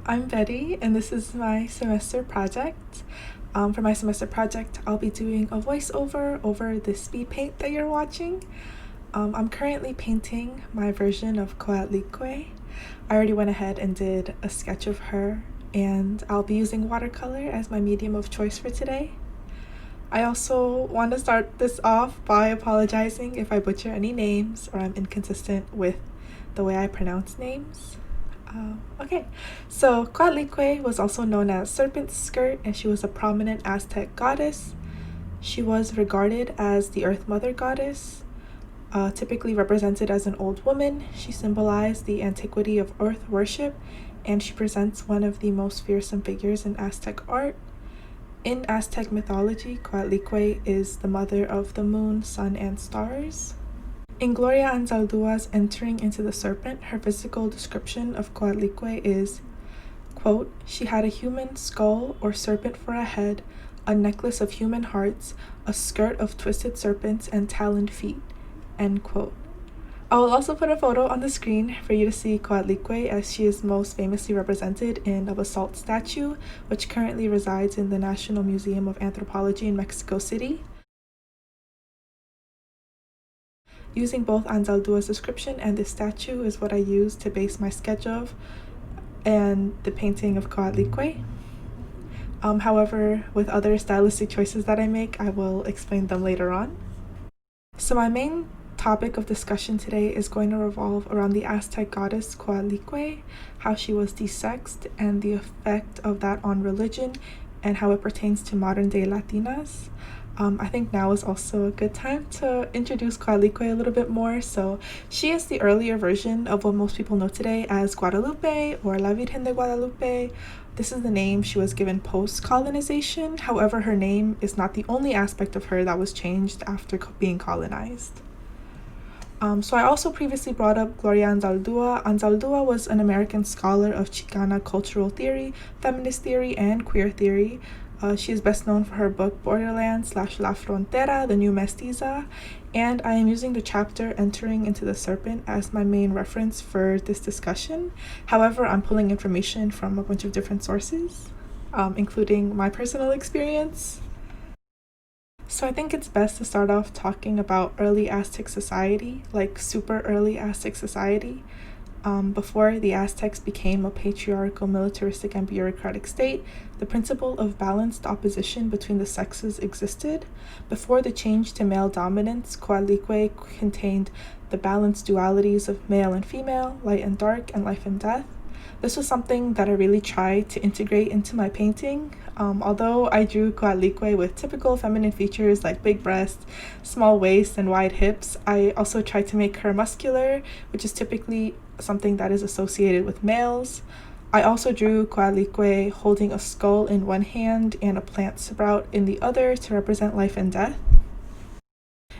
I'm Betty, and this is my semester project. For my semester project, I'll be doing a voiceover over the Speedpaint that you're watching. I'm currently painting my version of Coatlicue. I already went ahead and did a sketch of her, and I'll be using watercolor as my medium of choice for today. I also want to start this off by apologizing if I butcher any names or I'm inconsistent with the way I pronounce names. Okay, so Coatlicue was also known as Serpent's Skirt, and she was a prominent Aztec goddess. She was regarded as the Earth Mother goddess, typically represented as an old woman. She symbolized the antiquity of Earth worship, and she presents one of the most fearsome figures in Aztec art. In Aztec mythology, Coatlicue is the mother of the moon, sun, and stars. In Gloria Anzaldua's Entering into the Serpent, her physical description of Coatlicue is, quote, "She had a human skull or serpent for a head, a necklace of human hearts, a skirt of twisted serpents, and taloned feet," end quote. I will also put a photo on the screen for you to see Coatlicue, as she is most famously represented in a basalt statue, which currently resides in the National Museum of Anthropology in Mexico City. Using both Anzaldua's description and this statue is what I use to base my sketch of and the painting of Coatlicue. However, with other stylistic choices that I make, I will explain them later on. So my main topic of discussion today is going to revolve around the Aztec goddess Coatlicue, how she was desexed, and the effect of that on religion and how it pertains to modern-day Latinas. I think now is also a good time to introduce Coatlicue a little bit more. So she is the earlier version of what most people know today as Guadalupe or La Virgen de Guadalupe. This is the name she was given post-colonization. However, her name is not the only aspect of her that was changed after being colonized. So I also previously brought up Gloria Anzaldúa. Anzaldúa was an American scholar of Chicana cultural theory, feminist theory, and queer theory. She is best known for her book Borderland/La Frontera, The New Mestiza, and I am using the chapter Entering into the Serpent as my main reference for this discussion. However, I'm pulling information from a bunch of different sources, including my personal experience. So I think it's best to start off talking about early Aztec society, like super early Aztec society. Before the Aztecs became a patriarchal, militaristic, and bureaucratic state, the principle of balanced opposition between the sexes existed. Before the change to male dominance, Coatlicue contained the balanced dualities of male and female, light and dark, and life and death. This was something that I really tried to integrate into my painting. Although I drew Coatlicue with typical feminine features like big breasts, small waist, and wide hips, I also tried to make her muscular, which is typically something that is associated with males. I also drew Coatlicue holding a skull in one hand and a plant sprout in the other to represent life and death.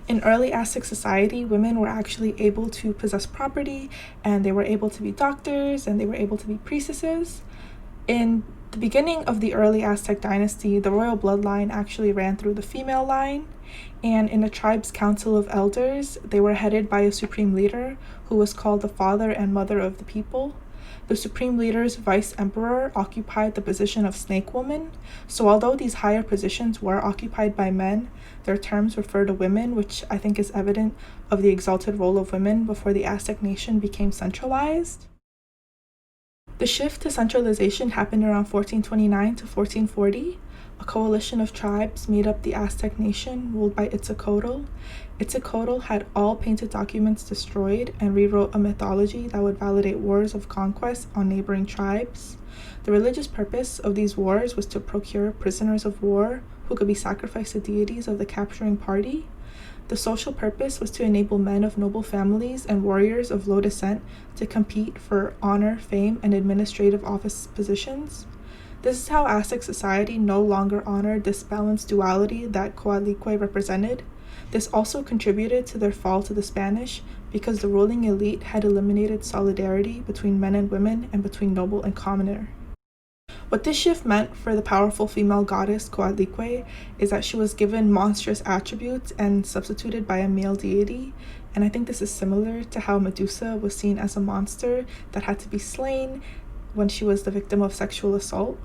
In early Aztec society, women were actually able to possess property, and they were able to be doctors, and they were able to be priestesses. In the beginning of the early Aztec dynasty, the royal bloodline actually ran through the female line, and in a tribe's council of elders, they were headed by a supreme leader who was called the father and mother of the people. The supreme leader's vice emperor occupied the position of snake woman, so although these higher positions were occupied by men, their terms refer to women, which I think is evident of the exalted role of women before the Aztec nation became centralized. The shift to centralization happened around 1429 to 1440. A coalition of tribes made up the Aztec nation, ruled by Itzcoatl. Itzcoatl had all painted documents destroyed and rewrote a mythology that would validate wars of conquest on neighboring tribes. The religious purpose of these wars was to procure prisoners of war who could be sacrificed to deities of the capturing party. The social purpose was to enable men of noble families and warriors of low descent to compete for honor, fame, and administrative office positions. This is how Aztec society no longer honored this balanced duality that Coatlicue represented. This also contributed to their fall to the Spanish because the ruling elite had eliminated solidarity between men and women and between noble and commoner. What this shift meant for the powerful female goddess Coatlicue is that she was given monstrous attributes and substituted by a male deity, and I think this is similar to how Medusa was seen as a monster that had to be slain when she was the victim of sexual assault.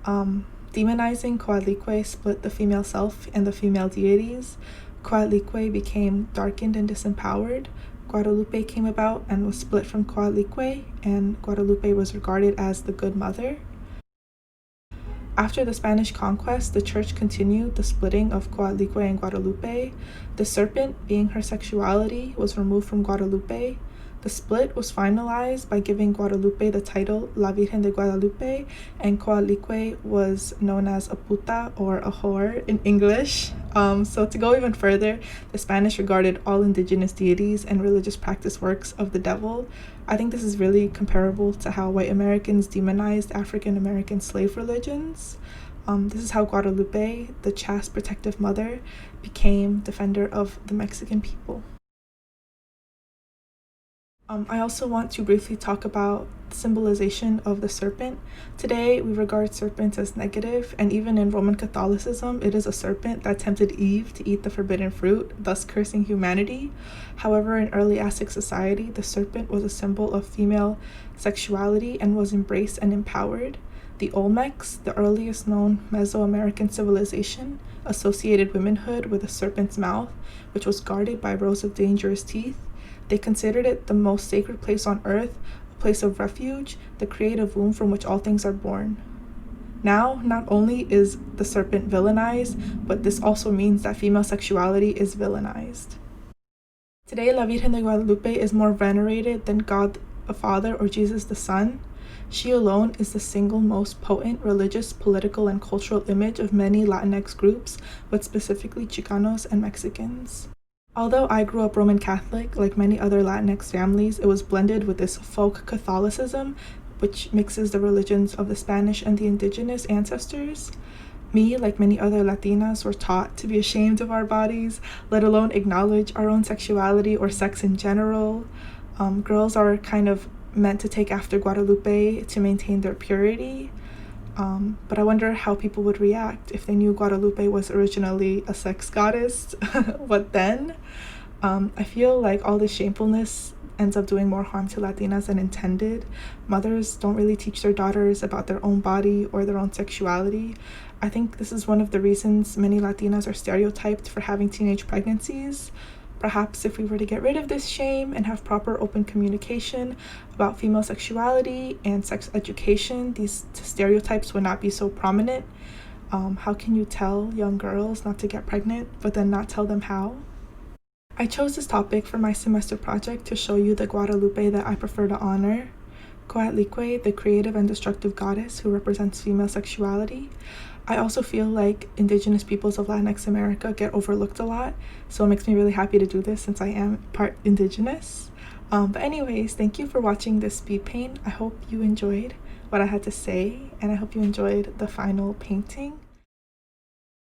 Demonizing Coatlicue split the female self and the female deities. Coatlicue became darkened and disempowered. Guadalupe came about and was split from Coatlicue, and Guadalupe was regarded as the good mother. After the Spanish conquest, the church continued the splitting of Coatlicue and Guadalupe. The serpent, being her sexuality, was removed from Guadalupe. The split was finalized by giving Guadalupe the title La Virgen de Guadalupe, and Coatlicue was known as a puta, or a whore in English. So to go even further, the Spanish regarded all indigenous deities and religious practice works of the devil. I think this is really comparable to how white Americans demonized African American slave religions. This is how Guadalupe, the chaste protective mother, became defender of the Mexican people. I also want to briefly talk about the symbolization of the serpent. Today, we regard serpents as negative, and even in Roman Catholicism, it is a serpent that tempted Eve to eat the forbidden fruit, thus cursing humanity. However, in early Aztec society, the serpent was a symbol of female sexuality and was embraced and empowered. The Olmecs, the earliest known Mesoamerican civilization, associated womanhood with a serpent's mouth, which was guarded by rows of dangerous teeth. They considered it the most sacred place on earth, a place of refuge, the creative womb from which all things are born. Now, not only is the serpent villainized, but this also means that female sexuality is villainized. Today, La Virgen de Guadalupe is more venerated than God the Father or Jesus the Son. She alone is the single most potent religious, political, and cultural image of many Latinx groups, but specifically Chicanos and Mexicans. Although I grew up Roman Catholic, like many other Latinx families, it was blended with this folk Catholicism, which mixes the religions of the Spanish and the indigenous ancestors. Me, like many other Latinas, were taught to be ashamed of our bodies, let alone acknowledge our own sexuality or sex in general. Girls are kind of meant to take after Guadalupe to maintain their purity. But I wonder how people would react if they knew Guadalupe was originally a sex goddess. What then? I feel like all this shamefulness ends up doing more harm to Latinas than intended. Mothers don't really teach their daughters about their own body or their own sexuality. I think this is one of the reasons many Latinas are stereotyped for having teenage pregnancies. Perhaps if we were to get rid of this shame and have proper open communication about female sexuality and sex education, these stereotypes would not be so prominent. How can you tell young girls not to get pregnant, but then not tell them how? I chose this topic for my semester project to show you the Guadalupe that I prefer to honor. Coatlicue, the creative and destructive goddess who represents female sexuality. I also feel like indigenous peoples of Latinx America get overlooked a lot, so it makes me really happy to do this since I am part indigenous. But anyways, thank you for watching this speed paint. I hope you enjoyed what I had to say, and I hope you enjoyed the final painting.